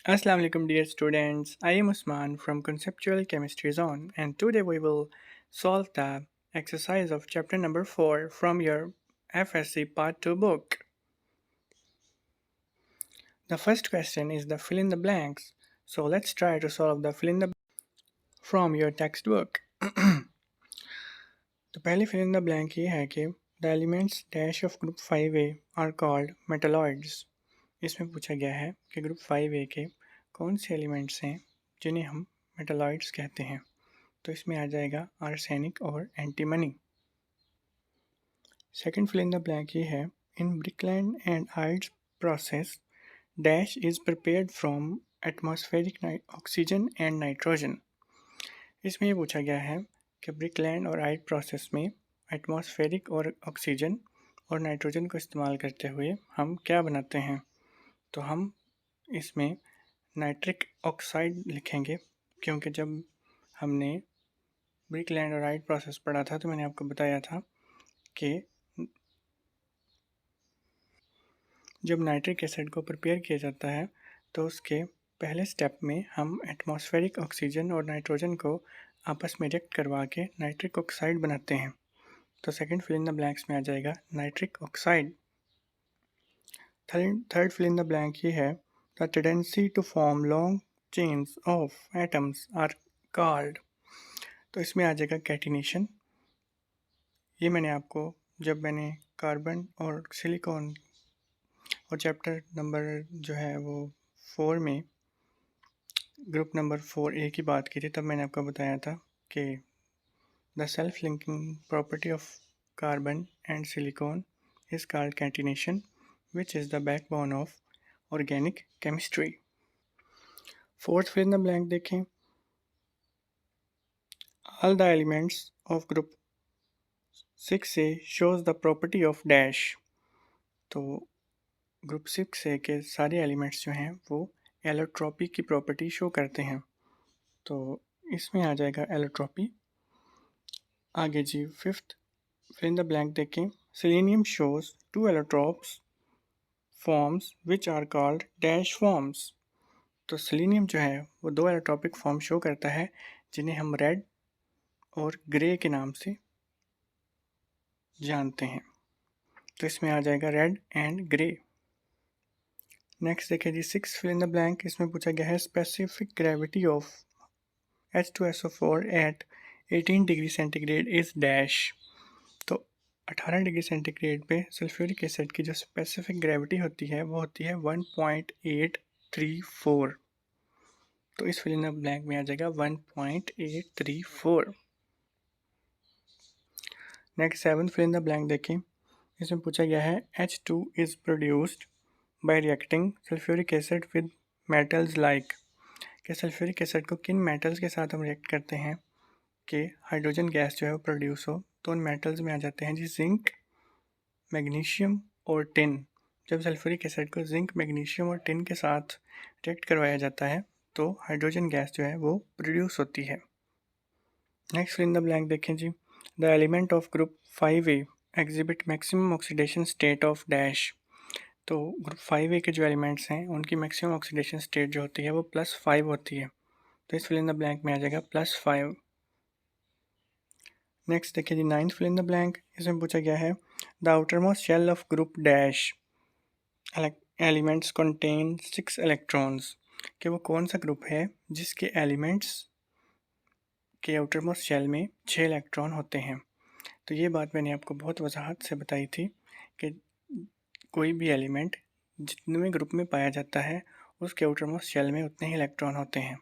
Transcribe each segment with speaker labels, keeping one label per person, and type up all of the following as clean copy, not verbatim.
Speaker 1: Assalamu alaikum dear students. I am Usman from Conceptual Chemistry Zone and today we will solve the exercise of chapter number 4 from your FSC part 2 book. The first question is the fill in the blanks. So let's try to solve the fill in the from your textbook. तो पहली fill in the blank ये है कि the elements dash of group 5A are called metalloids. इसमें पूछा गया है कि ग्रुप 5A के कौन से एलिमेंट्स हैं जिन्हें हम मेटालॉइड्स कहते हैं। तो इसमें आ जाएगा आर्सेनिक और antimony. Second fill in the blank ये है in Birkeland and Eyde's process dash is prepared from atmospheric oxygen and nitrogen. इसमें ये पूछा गया है कि ब्रिकलैंड और आइड प्रोसेस में एटमॉस्फेरिक और ऑक्सीजन और नाइट्रोजन को इस्तेमाल करते हुए हम क्या बनाते हैं। तो हम इसमें नाइट्रिक ऑक्साइड लिखेंगे क्योंकि जब हमने ब्रिकलैंड और आइड प्रोसेस पढ़ा था तो मैंने आपको बताया था कि जब नाइट्रिक एसिड को प्रिपेयर किया जाता है तो उसके पहले स्टेप में हम एटमॉस्फेरिक ऑक्सीजन और नाइट्रोजन को आपस में रिएक्ट करवा के नाइट्रिक ऑक्साइड बनाते हैं। तो second fill in the blanks में आ जाएगा nitric oxide. Third fill in the blank ये है the tendency to form long chains of atoms are called. तो इसमें आ जाएगा कैटिनेशन। ये मैंने कार्बन और सिलिकॉन और चैप्टर नंबर जो है वो 4 में ग्रुप नंबर 4A की बात की थी, तब मैंने आपको बताया था कि the self linking property of carbon and silicon is called catenation which is the backbone of organic chemistry. Fourth fill in the blank देखें, all the elements of group 6A shows the property of dash. तो group 6A के सारे elements जो हैं वो allotropy की property show करते हैं। तो इसमें आ जाएगा एलोट्रॉपी। आगे जी fifth fill in the blank देखें, selenium shows 2 allotropes forms which are called dash forms. तो सेलेनियम जो है वो 2 एलोट्रॉपिक फॉर्म शो करता है जिन्हें हम रेड और ग्रे के नाम से जानते हैं। तो इसमें आ जाएगा रेड एंड ग्रे। नेक्स्ट देखिए जी six fill in the blank. इसमें पूछा गया है specific gravity of H2SO4 at 18 degree centigrade is dash. तो 18 डिग्री सेंटीग्रेड पे सल्फ्यूरिक एसिड की जो स्पेसिफिक ग्रेविटी होती है वो होती है 1.834। तो इस फिल इन द ब्लैंक में आ जाएगा 1.834। Next seven fill in the blank देखें। इसमें पूछा गया है H2 is produced by reacting sulphuric acid with metals like. कि सल्फ्यूरिक एसिड को किन मेटल्स के साथ हम रिएक्ट करते हैं कि हाइड्रोजन गैस जो है वो प्रोड्यूस हो। तो उन मेटल्स में आ जाते हैं जी जिंक, मैग्नीशियम और टिन। जब सल्फ्यूरिक एसिड को जिंक, मैग्नीशियम और टिन के साथ रिएक्ट करवाया जाता है तो हाइड्रोजन गैस जो है वो प्रोड्यूस होती है। Next fill in the blank देखें जी, the element of group 5A exhibit maximum oxidation state of dash. तो ग्रुप 5A के जो एलिमेंट्स हैं उनकी मैक्सिमम ऑक्सीडेशन स्टेट जो होती है वो +5 होती है। तो इस फिल इन द ब्लैंक में आ जाएगा +5। नेक्स्ट देखिए जी ninth fill in the blank. इसमें पूछा गया है the outer most shell of group dash elements contain 6 electrons. कि वो कौन सा ग्रुप है जिसके एलिमेंट्स के आउटर मोस्ट शेल में 6 इलेक्ट्रॉन होते हैं। तो ये बात मैंने आपको बहुत वजाहत से बताई थी कि कोई भी एलिमेंट जितने ग्रुप में पाया जाता है उसके आउटर मोस्ट शेल में उतने ही इलेक्ट्रॉन होते हैं।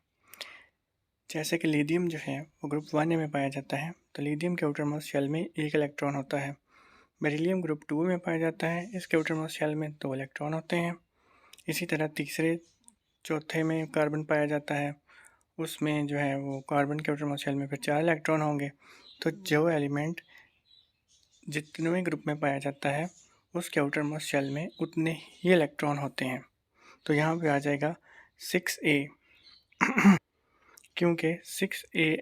Speaker 1: जैसे कि लिथियम जो है वो ग्रुप 1A में पाया जाता है तो लिथियम के आउटर मोस्ट शेल में 1 इलेक्ट्रॉन होता है। बेरिलियम ग्रुप 2 में पाया जाता है, इसके आउटर मोस्ट शेल में 2 इलेक्ट्रॉन होते हैं। इसी तरह तीसरे चौथे में कार्बन पाया जाता है, उसमें जो है वो कार्बन के आउटर मोस्ट शेल में फिर 4 इलेक्ट्रॉन होंगे। तो जो एलिमेंट जितने ग्रुप में पाया जाता है उसके आउटर मोस्ट शेल में उतने ही इलेक्ट्रॉन होते हैं। तो यहाँ पे आ जाएगा 6A क्योंकि 6A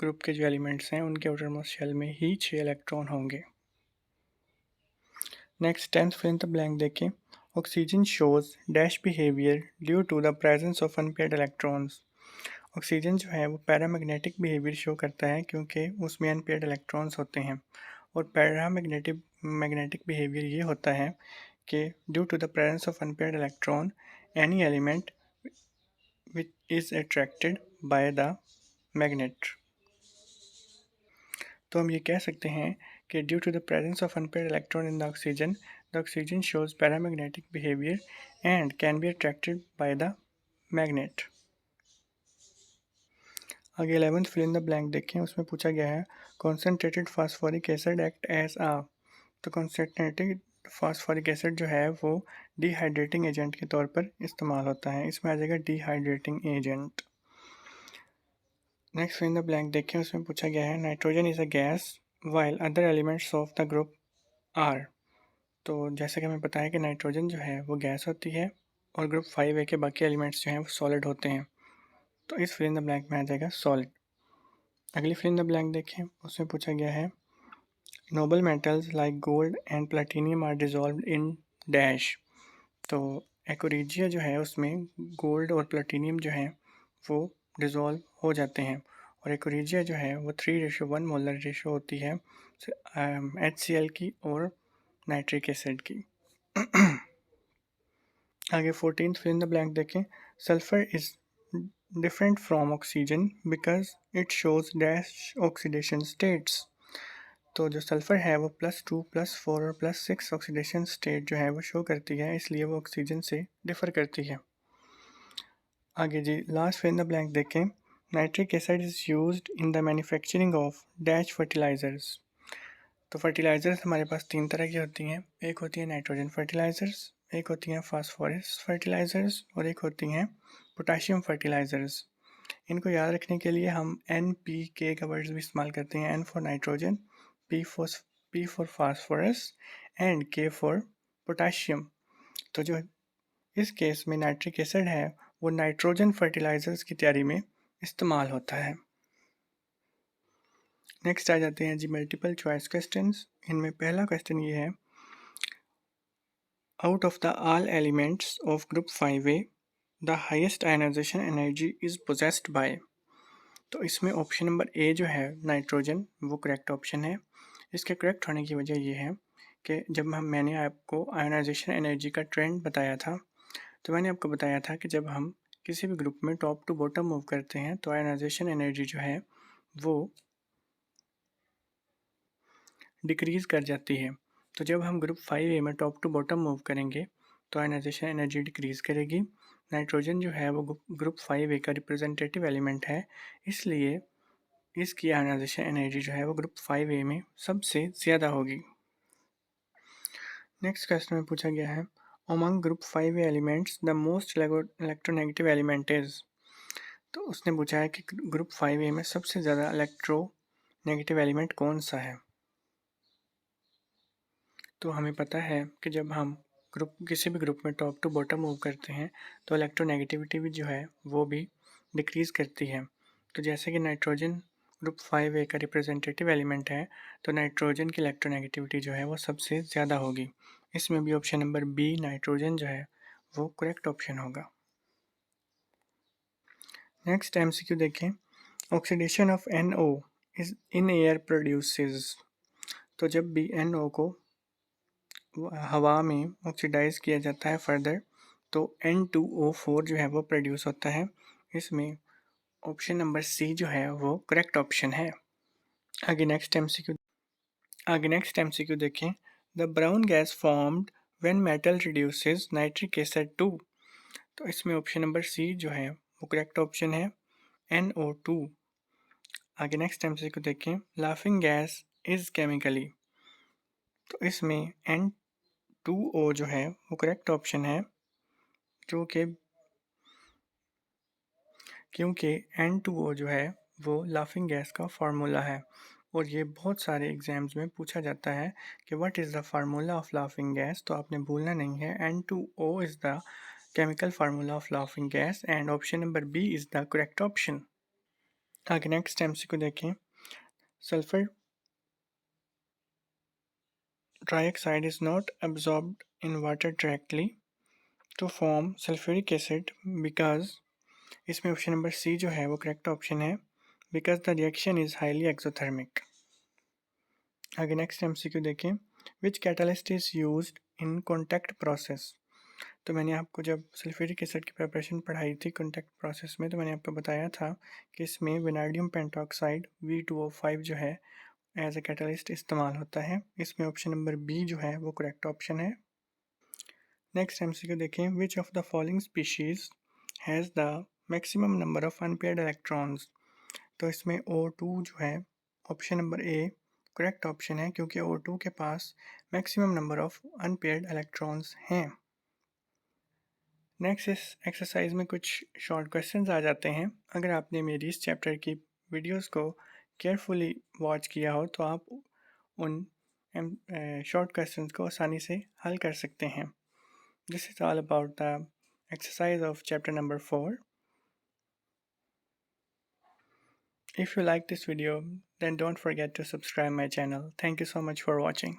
Speaker 1: ग्रुप के जो एलिमेंट्स हैं उनके आउटर मोस्ट शेल में ही 6 इलेक्ट्रॉन होंगे। Next 10th fill in the blank देखें, oxygen shows dash behaviour due to the presence of unpaired electrons. Oxygen जो है वो पैरामैग्नेटिक बिहेवियर शो करता है क्योंकि उसमें अनपेयर्ड इलेक्ट्रॉन्स होते हैं। और पैरामैग्नेटिक मैग्नेटिक बिहेवियर ये होता है कि due to the presence of unpaired electron any element which is attracted by the magnet। तो हम ये कह सकते हैं कि due to the presence of unpaired electron in the oxygen shows paramagnetic behaviour and can be attracted by the magnet. आगे 11th fill in the blank देखें, उसमें पूछा गया है concentrated phosphoric acid act as a. तो concentrated phosphoric acid जो है वो डिहाइड्रेटिंग एजेंट के तौर पर इस्तेमाल होता है, इसमें आ जाएगा dehydrating agent. Next fill in the blank देखें, उसमें पूछा गया है nitrogen is a gas while other elements of the group are. तो जैसे कि हमें पता है कि नाइट्रोजन जो है वो गैस होती है और ग्रुप 5A के बाकी एलिमेंट्स जो हैं वो सॉलिड होते हैं। तो इस फिल इन द ब्लैंक में आ जाएगा सॉलिड। अगली फिल इन द ब्लैंक देखें, उसमें पूछा गया है noble metals like gold and platinum are dissolve in dash. तो एकोरिजिया जो है उसमें गोल्ड और प्लेटिनियम जो है वो डिज़ोल्व हो जाते हैं और एकोरिजिया जो है वो 3:1 मोलर रेशो होती है HCl की और नाइट्रिक एसिड की। आगे 14th fill in the blank देखें, sulphur is different from oxygen because it shows dash oxidation states. तो जो सल्फ़र है वो +2 +4 और +6 ऑक्सीडेशन स्टेट जो है वो शो करती है, इसलिए वो ऑक्सीजन से डिफ़र करती है। आगे जी last fill in the blank देखें, nitric acid is used in the manufacturing of dash fertilisers. तो फर्टिलाइज़र्स हमारे पास 3 तरह की होती हैं, एक होती है नाइट्रोजन फर्टिलाइज़र्स, एक होती हैं फास्फोरस फर्टिलाइज़र्स और एक होती हैं पोटाशियम फर्टिलाइज़र्स। इनको याद रखने के लिए हम NPK का वर्ड्स भी इस्तेमाल करते हैं, N for nitrogen, P for phosphorus and K for potassium. तो जो इस केस में नाइट्रिक एसिड है वो नाइट्रोजन फर्टिलाइजर्स की तैयारी में इस्तेमाल होता है। नेक्स्ट आ जाते हैं जी मल्टीपल चॉइस क्वेश्चंस। इनमें पहला क्वेश्चन ये है out of the all elements of group 5A the highest ionisation energy is possessed by. तो इसमें ऑप्शन नंबर ए जो है नाइट्रोजन वो करेक्ट ऑप्शन है। इसके करेक्ट होने की वजह ये है कि जब मैंने आपको आयनाइजेशन एनर्जी का ट्रेंड बताया था तो मैंने आपको बताया था कि जब हम किसी भी ग्रुप में टॉप टू बॉटम मूव करते हैं तो आयनाइजेशन एनर्जी जो है वो डिक्रीज़ कर जाती है। तो जब हम ग्रुप 5A में टॉप टू बॉटम मूव करेंगे तो आयनाइजेशन एनर्जी डिक्रीज़ करेगी। नाइट्रोजन जो है वो ग्रुप 5A का रिप्रेजेंटेटिव एलिमेंट है, इसलिए इसकी आयनाइजेशन एनर्जी जो है वो ग्रुप 5A में सबसे ज़्यादा होगी। नेक्स्ट क्वेश्चन में पूछा गया है among group 5A elements the most electronegative element is. तो उसने पूछा है कि ग्रुप 5A में सबसे ज़्यादा इलेक्ट्रो नेगेटिव एलिमेंट कौन सा है। तो हमें पता है कि जब हम किसी भी ग्रुप में टॉप टू बॉटम मूव करते हैं तो इलेक्ट्रोनेगेटिविटी भी जो है वो भी डिक्रीज़ करती है। तो जैसे कि नाइट्रोजन ग्रुप 5A का रिप्रेजेंटेटिव एलिमेंट है तो नाइट्रोजन की इलेक्ट्रोनेगेटिविटी जो है वो सबसे ज़्यादा होगी। इसमें भी ऑप्शन नंबर बी नाइट्रोजन जो है वो करेक्ट ऑप्शन होगा। नेक्स्ट MCQ देखें, oxidation of NO is in air produces. तो जब भी NO को हवा में ऑक्सीडाइज किया जाता है फर्दर तो N2O4 जो है वो प्रोड्यूस होता है। इसमें ऑप्शन नंबर सी जो है वो करेक्ट ऑप्शन है। आगे नेक्स्ट एमसीक्यू देखें, the brown gas formed when metal reduces nitric acid to. तो इसमें ऑप्शन नंबर सी जो है वो करेक्ट ऑप्शन है, NO2। आगे नेक्स्ट एमसीक्यू देखें, लाफिंग गैस इज केमिकली। तो इसमें N2O जो है वो करेक्ट ऑप्शन है, जो कि क्योंकि N2O जो है वो लाफिंग गैस का फार्मूला है और ये बहुत सारे एग्जाम्स में पूछा जाता है कि what is the formula of laughing gas. तो आपने भूलना नहीं है, N2O is the chemical formula of laughing gas and option number B is the correct option. आगे नेक्स्ट MCQ देखें, sulphur trioxide is not absorbed in water directly. To form sulphuric acid because, इसमें option number C जो है वो correct option है, because the reaction is highly exothermic. आगे next MCQ देखें, विच catalyst is used in contact process. तो मैंने आपको जब सल्फ्यूरिक एसिड की प्रिपरेशन पढ़ाई थी कॉन्टैक्ट प्रोसेस में, तो मैंने आपको बताया था कि इसमें वेनाडियम पेंटॉक्साइड V2O5 जो है एज ए कैटलिस्ट इस्तेमाल होता है। इसमें ऑप्शन नंबर बी जो है वो करेक्ट ऑप्शन है। नेक्स्ट एमसीक्यू देखें, which of the following species has the maximum number of unpaired electrons. तो इसमें O2 जो है option number A correct option है, क्योंकि O2 के पास maximum number of unpaired electrons हैं। नेक्स्ट इस एक्सरसाइज में कुछ शॉर्ट क्वेश्चंस आ जाते हैं। अगर आपने मेरी इस चैप्टर की वीडियोस को केयरफुली वॉच किया हो तो आप उन शॉर्ट क्वेश्चंस को आसानी से हल कर सकते हैं। This is all about the exercise of chapter number 4. If you like this video, then don't forget to subscribe my channel. Thank you so much for watching.